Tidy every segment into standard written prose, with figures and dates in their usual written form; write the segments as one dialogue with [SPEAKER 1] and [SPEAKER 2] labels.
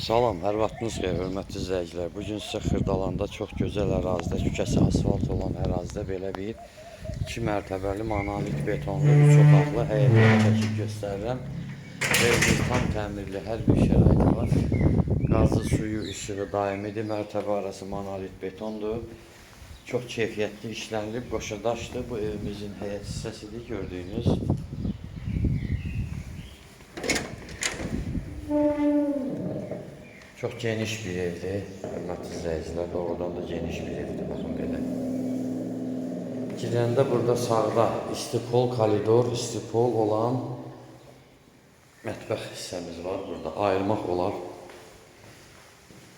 [SPEAKER 1] Salam, hər vaxtınız xeyir, hörmətli izləyicilər. Bugün sizə Xırdalanda çox gözəl ərazidə, kükəsi asfalt olan ərazidə belə bir 2 mərtəbəli monolit betonlu 3 otaqlı həyətini çəkib göstərirəm. Evimiz tam təmirli, hər bir şəraiti var. Qazı, suyu, işığı daimidir. Mərtəbə arası monolit betondur. Çox keyfiyyətli işlənilib, qoşadaşdır. Bu evimizin həyət hissəsidir, gördüyünüz. Çok geniş bir evdir, hörmətli izləyicilər, doğrudan da geniş bir evdir, baxın belə. Girəndə burada sağda istipol, koridor, istipol olan mətbəx hissəmiz var, burada ayırmaq olar.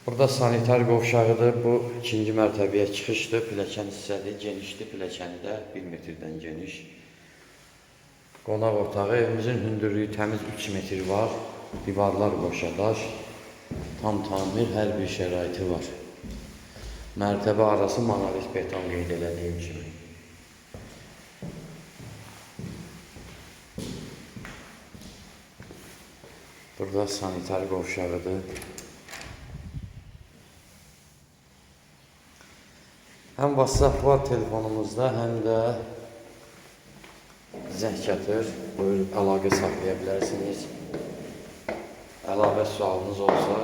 [SPEAKER 1] Burada sanitar qovşağıdır, bu ikinci mərtəbəyə çıxışdır, pilləkən hissədir, genişdir, pilləkəni də 1 metrdən geniş. Qonaq otağı, evimizin hündürlüyü təmiz 3 metr var, divarlar qoşadaş. Tam tamir, hər bir şəraiti var. Mərtəbə arası monolit beton qeyd elədiyim kimi. Burada sanitar qovşağıdır. Həm WhatsApp var telefonumuzda, həm də zəng gətir, buyur, əlaqə saxlaya bilərsiniz. Əlavə sualınız olsa,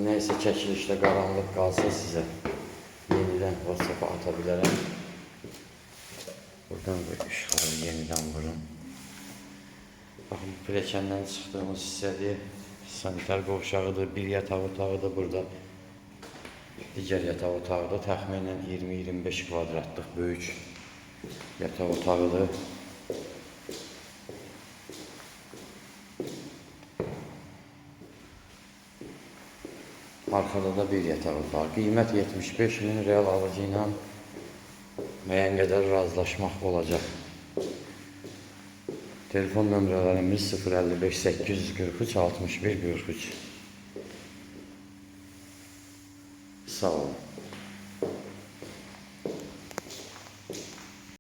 [SPEAKER 1] neysə çəkilişdə qaranlıq qalsa sizə yenidən WhatsApp-a ata bilərəm. Buradan bir işğalı yenidən vurun. Baxın, pilləkəndən çıxdığımız hissədir. Sanitar qovşağıdır, bir yataq otağıdır burada. Digər yataq otağı da təxminən 20-25 kvadratlıq böyük yataq otağıdır. Arkada da bir yataq otağı. Qiymət 75.000, real alıcı ilə müəyyən qədər razılaşmaq olacaq. Telefon nömrələrimiz 055 843 61 43. Sağ olun.